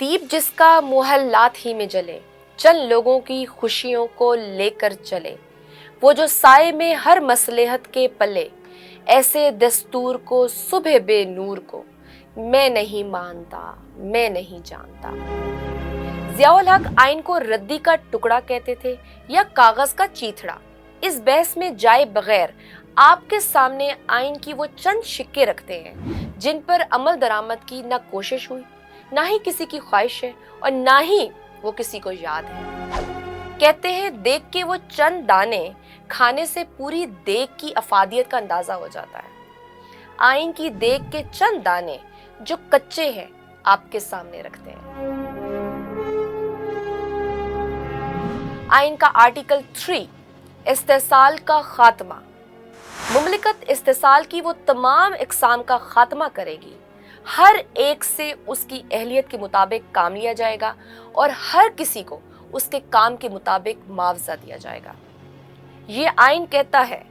दीप जिसका मोहल्लात ही में जले, चंद लोगों की खुशियों को लेकर चले, वो जो साए में हर मसलहत के पले, ऐसे दस्तूर को सुबह बे नूर को मैं नहीं मानता, मैं नहीं जानता। ज़ियाउल हक आइन को रद्दी का टुकड़ा कहते थे या कागज का चीथड़ा। इस बहस में जाए बगैर आपके सामने आइन की वो चंद सिक्के रखते हैं जिन पर अमल दरामद की ना कोशिश हुई, ना ही किसी की ख्वाहिश है और ना ही वो किसी को याद है। कहते हैं देख के वो चंद दाने खाने से पूरी देख की अफादियत का अंदाजा हो जाता है। आइन की देख के चंद दाने जो कच्चे हैं आपके सामने रखते हैं। आइन का आर्टिकल 3 इस्तेसाल का खात्मा। मुमलिकत इस्तेसाल की वो तमाम इक़साम का खात्मा करेगी। हर एक से उसकी अहलियत के मुताबिक काम लिया जाएगा और हर किसी को उसके काम के मुताबिक मुआवजा दिया जाएगा। ये आइन कहता है,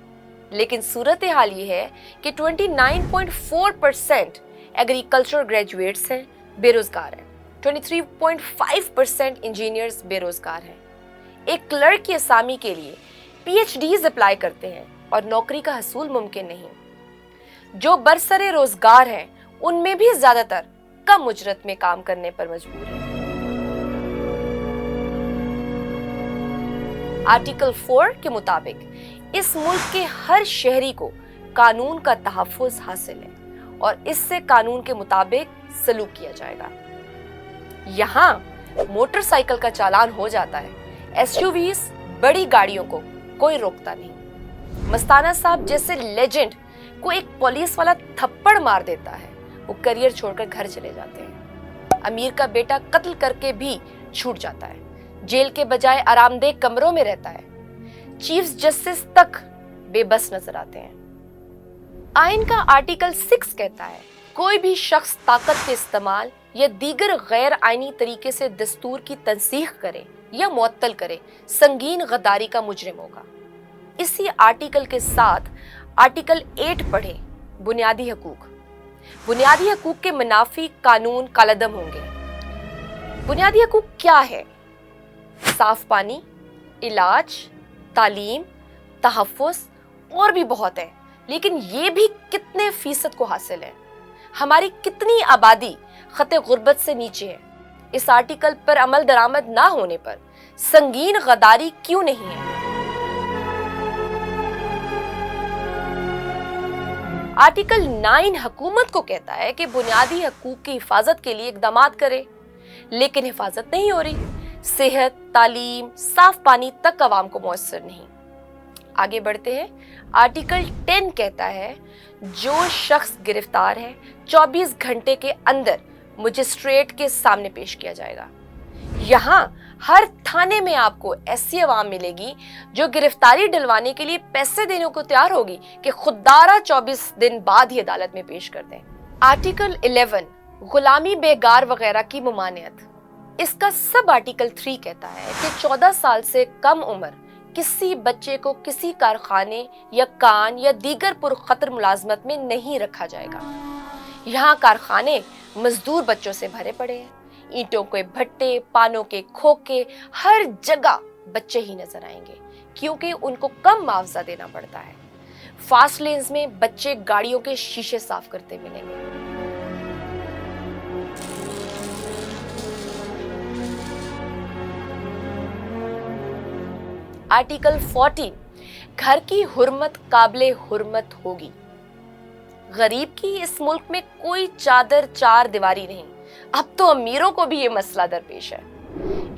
लेकिन सूरत हाल ये है कि 29.4% एग्रीकल्चर ग्रेजुएट्स हैं, बेरोजगार हैं। 23.5% इंजीनियर्स बेरोजगार हैं। एक क्लर्क की असामी के लिए PhDs अप्लाई करते हैं और नौकरी का हसूल मुमकिन नहीं। जो बरसरे रोजगार हैं उनमें भी ज्यादातर कम उजरत में काम करने पर मजबूर हैं। आर्टिकल 4 के मुताबिक इस मुल्क के हर शहरी को कानून का तहफ़्फ़ुज़ हासिल है और इससे कानून के मुताबिक सलूक किया जाएगा। यहाँ मोटरसाइकिल का चालान हो जाता है, SUVs बड़ी गाड़ियों को कोई रोकता नहीं। मस्ताना साहब जैसे लेजेंड को एक पुलिस वाला थप्पड़ मार देता है, वो करियर छोड़कर घर चले जाते हैं। अमीर का बेटा कत्ल करके भी छूट जाता है, जेल के बजाय आरामदेह कमरों में रहता है। चीफ जस्टिस तक बेबस नजर आते हैं। आइन का आर्टिकल 6 कहता है, कोई भी शख्स ताकत के इस्तेमाल या दीगर गैर आइनी तरीके से दस्तूर की तंसीख करे या मुअत्तल करे, संगीन गद्दारी का मुजरिम होगा। इसी आर्टिकल के साथ आर्टिकल 8 पढ़े, बुनियादी हकूक। बुनियादी हकूक के मुनाफी कानून कालदम होंगे। बुनियादी हकूक क्या है? साफ पानी, इलाज, तालीम, तहफ़्फ़ुज़ और भी बहुत है, लेकिन ये भी कितने फीसद को हासिल है? हमारी कितनी आबादी खते गुर्बत से नीचे है? इस आर्टिकल पर अमल दरामद ना होने पर संगीन गद्दारी क्यों नहीं है? आर्टिकल 9 हुकूमत को कहता है कि बुनियादी हकूक की हिफाजत के लिए इक़दामात करे, लेकिन हिफाजत नहीं हो रही। सेहत, तालीम, साफ पानी तक अवाम को मुयस्सर नहीं। आगे बढ़ते हैं। आर्टिकल 10 कहता है, जो शख्स गिरफ्तार है 24 घंटे के अंदर मजिस्ट्रेट के सामने पेश किया जाएगा। यहाँ हर थाने में आपको ऐसी अवाम मिलेगी जो गिरफ्तारी दिलवाने के लिए पैसे देने को तैयार होगी कि खुददारा 24 दिन बाद ही अदालत में पेश कर दें। आर्टिकल 11 गुलामी, बेगार वगैरह की मुमानियत। इसका सब आर्टिकल 3 कहता है कि 14 साल से कम उम्र किसी बच्चे को किसी कारखाने या कान या दीगर पुरखतर मुलाजमत में नहीं रखा जाएगा। यहाँ कारखाने मजदूर बच्चों से भरे पड़े हैं। ईंटों के भट्टे, पानों के खोखे, हर जगह बच्चे ही नजर आएंगे क्योंकि उनको कम मुआवजा देना पड़ता है। फास्ट लेन्स में बच्चे गाड़ियों के शीशे साफ करते मिलेंगे। आर्टिकल 14 घर की हुर्मत काबिले हुर्मत होगी। गरीब की इस मुल्क में कोई चादर चार दीवारी नहीं। अब तो अमीरों को भी ये मसला दरपेश है।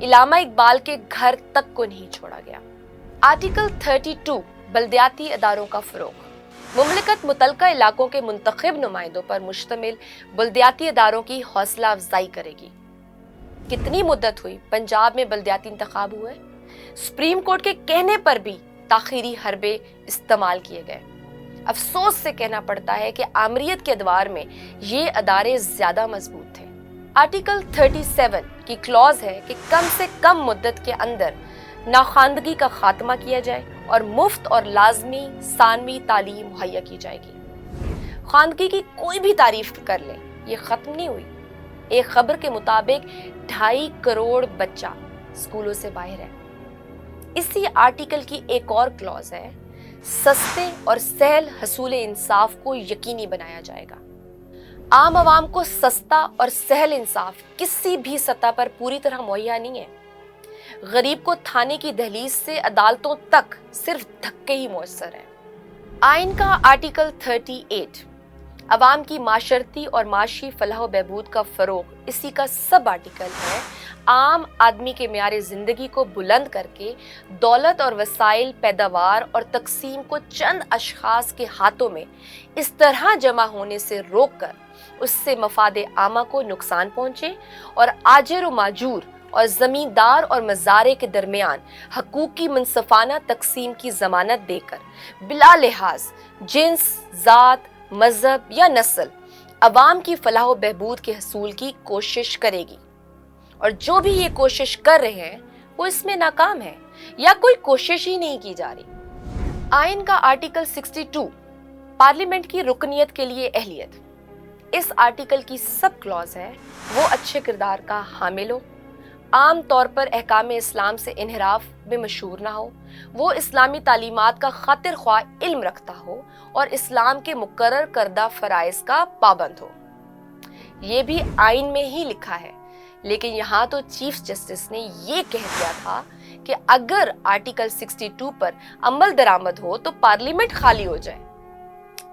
इलामा इकबाल के घर तक को नहीं छोड़ा गया। आर्टिकल 32 बल्दियाती अदारों का फरोग। मुमलिकत मुतलका इलाकों के मुंतखब नुमाइंदों पर मुश्तमिल बल्दियाती अदारों की हौसला अफजाई करेगी। कितनी मुद्दत हुई पंजाब में बल्दियाती इंतखाब हुए, सुप्रीम कोर्ट के कहने पर भी ताखीरी हरबे इस्तेमाल किए गए। अफसोस से कहना पड़ता है कि आमरीत के अदवार में ये अदारे ज्यादा मजबूत थे। आर्टिकल 37 की क्लॉज है कि कम से कम मुद्दत के अंदर नाखानदगी का खात्मा किया जाए और मुफ्त और लाजमी सानवी तालीम मुहैया की जाएगी। खानदगी की कोई भी तारीफ कर ले, ये खत्म नहीं हुई। ایک خبر کے مطابق 2.5 کروڑ بچہ اسکولوں سے باہر ہے۔ اسی آرٹیکل کی ایک اور کلوز ہے، سستے اور سہل حصول انصاف کو یقینی بنایا جائے گا۔ عام عوام کو سستا اور سہل انصاف کسی بھی سطح پر پوری طرح مہیا نہیں ہے۔ غریب کو تھانے کی دہلیز سے عدالتوں تک صرف دھکے ہی میسر ہیں۔ آئین کا آرٹیکل 38 عوام کی معاشرتی اور معاشی فلاح و بہبود کا فروغ، اسی کا سب آرٹیکل ہے عام آدمی کے معیار زندگی کو بلند کر کے دولت اور وسائل پیداوار اور تقسیم کو چند اشخاص کے ہاتھوں میں اس طرح جمع ہونے سے روک کر اس سے مفاد عامہ کو نقصان پہنچے اور آجر و ماجور اور زمیندار اور مزارع کے درمیان حقوق کی منصفانہ تقسیم کی ضمانت دے کر بلا لحاظ جنس، ذات، مذہب یا نسل عوام کی فلاح و بہبود کے حصول کی کوشش کرے گی، اور جو بھی یہ کوشش کر رہے ہیں وہ اس میں ناکام ہے یا کوئی کوشش ہی نہیں کی جا رہی۔ آئین کا آرٹیکل 62 پارلیمنٹ کی رکنیت کے لیے اہلیت، اس آرٹیکل کی سب کلوز ہے وہ اچھے کردار کا حامل ہو، عام طور پر احکام اسلام سے انحراف میں مشہور نہ ہو، وہ اسلامی تعلیمات کا خاطر خواہ علم رکھتا ہو اور اسلام کے مقرر کردہ فرائض کا پابند ہو۔ یہ بھی آئین میں ہی لکھا ہے، لیکن یہاں تو چیف جسٹس نے یہ کہہ دیا تھا کہ اگر آرٹیکل 62 پر عمل درآمد ہو تو پارلیمنٹ خالی ہو جائے۔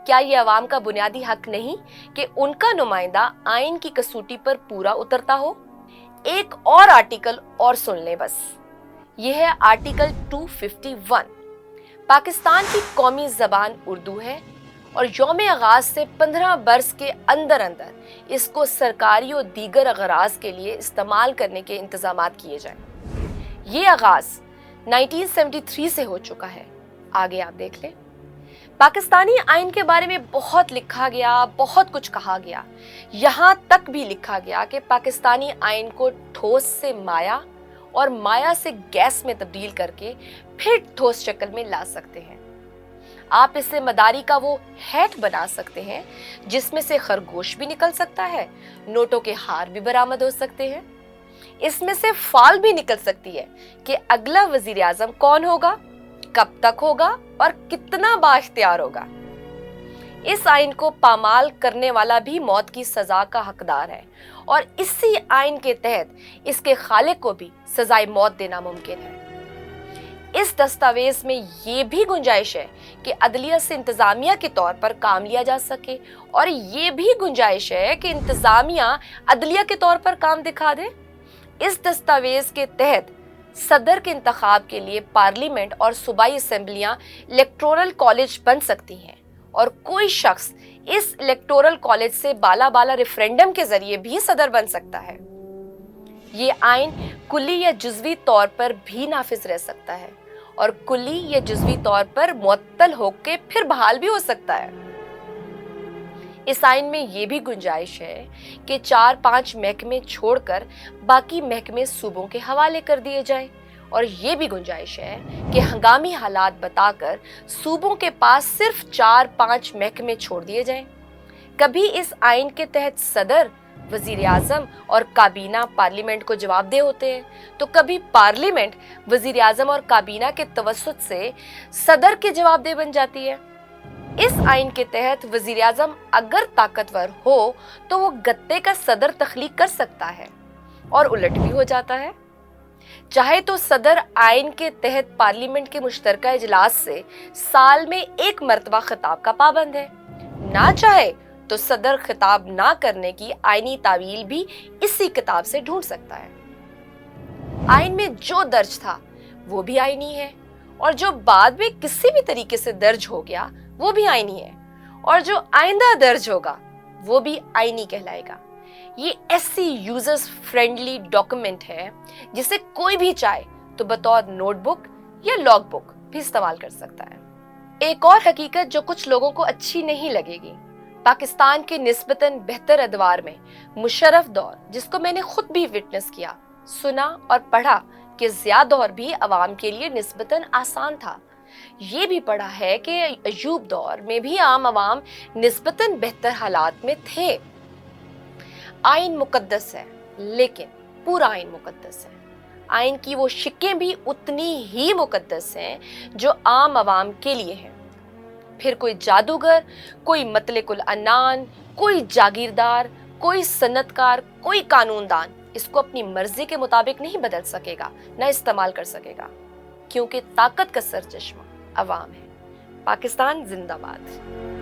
کیا یہ عوام کا بنیادی حق نہیں کہ ان کا نمائندہ آئین کی کسوٹی پر پورا اترتا ہو؟ ایک اور آرٹیکل اور سن لیں بس، یہ ہے آرٹیکل 251۔ پاکستان کی قومی زبان اردو ہے اور یوم آغاز سے 15 برس کے اندر اس کو سرکاری اور دیگر اغراض کے لیے استعمال کرنے کے انتظامات کیے جائیں۔ یہ آغاز 1973 سے ہو چکا ہے، آگے آپ دیکھ لیں۔ پاکستانی آئین کے بارے میں بہت لکھا گیا، بہت کچھ کہا گیا، یہاں تک بھی لکھا گیا کہ پاکستانی آئین کو ٹھوس سے مایا اور مایا سے گیس میں تبدیل کر کے پھر ٹھوس شکل میں لا سکتے ہیں۔ آپ اسے مداری کا وہ ہیٹ بنا سکتے ہیں جس میں سے خرگوش بھی نکل سکتا ہے، نوٹوں کے ہار بھی برآمد ہو سکتے ہیں، اس میں سے فال بھی نکل سکتی ہے کہ اگلا وزیر اعظم کون ہوگا، کب تک ہوگا اور کتنا با اختیار ہوگا۔ اس آئین کو پامال کرنے والا بھی موت کی سزا کا حقدار ہے، اور اسی آئین کے تحت اس کے خالق کو بھی سزائے موت دینا ممکن ہے۔ اس دستاویز میں یہ بھی گنجائش ہے کہ عدلیہ سے انتظامیہ کے طور پر کام لیا جا سکے، اور یہ بھی گنجائش ہے کہ انتظامیہ عدلیہ کے طور پر کام دکھا دے۔ اس دستاویز کے تحت صدر کے انتخاب کے لیے پارلیمنٹ اور صوبائی اسمبلیاں الیکٹورل کالج بن سکتی ہیں، اور کوئی شخص اس الیکٹورل کالج سے بالا ریفرینڈم کے ذریعے بھی صدر بن سکتا ہے۔ یہ آئین کلی یا جزوی طور پر بھی نافذ رہ سکتا ہے، اور کلی یا جزوی طور پر معطل ہو کے پھر بحال بھی ہو سکتا ہے۔ اس آئین میں یہ بھی گنجائش ہے کہ 4-5 محکمے چھوڑ کر باقی محکمے صوبوں کے حوالے کر دیے جائیں، اور یہ بھی گنجائش ہے کہ ہنگامی حالات بتا کر صوبوں کے پاس صرف 4-5 محکمے چھوڑ دیے جائیں۔ کبھی اس آئین کے تحت صدر، وزیر اعظم اور کابینہ پارلیمنٹ کو جواب دہ ہوتے ہیں، تو کبھی پارلیمنٹ وزیر اعظم اور کابینہ کے توسط سے صدر کے جواب دہ بن جاتی ہے۔ اس آئین کے تحت وزیر اعظم اگر طاقتور ہو تو وہ گتے کا صدر تخلیق کر سکتا ہے، اور الٹ بھی ہو جاتا ہے۔ چاہے تو صدر آئین کے تحت پارلیمنٹ کے مشترکہ اجلاس سے سال میں 1 مرتبہ خطاب کا پابند ہے، نہ چاہے تو صدر خطاب نہ کرنے کی آئینی تعویل بھی اسی کتاب سے ڈھونڈ سکتا ہے۔ آئین میں جو درج تھا وہ بھی آئینی ہے، اور جو بعد میں کسی بھی طریقے سے درج ہو گیا وہ بھی آئینی ہے، اور جو آئندہ درج ہوگا وہ بھی آئینی کہلائے گا۔ یہ ایسی یوزرز فرینڈلی ڈاکومنٹ ہے جسے کوئی بھی چاہے تو بطور نوٹ بک یا لاگ بک بھی استعمال کر سکتا ہے۔ ایک اور حقیقت جو کچھ لوگوں کو اچھی نہیں لگے گی، پاکستان کے نسبتاً بہتر ادوار میں مشرف دور، جس کو میں نے خود بھی وٹنس کیا، سنا اور پڑھا کہ ضیاء دور بھی عوام کے لیے نسبتاً آسان تھا۔ یہ بھی پڑھا ہے کہ ایوب دور میں بھی عام عوام نسبتاً بہتر حالات میں تھے۔ आइन मुकद्दस है, लेकिन पूरा आइन मुकद्दस है। आइन की वो शिकें भी उतनी ही मुकद्दस हैं जो आम आवाम के लिए हैं। फिर कोई जादूगर, कोई मतलिकुल अनान, कोई जागीरदार, कोई सन्नतकार, कोई कानूनदान इसको अपनी मर्जी के मुताबिक नहीं बदल सकेगा, न इस्तेमाल कर सकेगा, क्योंकि ताकत का सरचश्मा अवाम है। पाकिस्तान जिंदाबाद।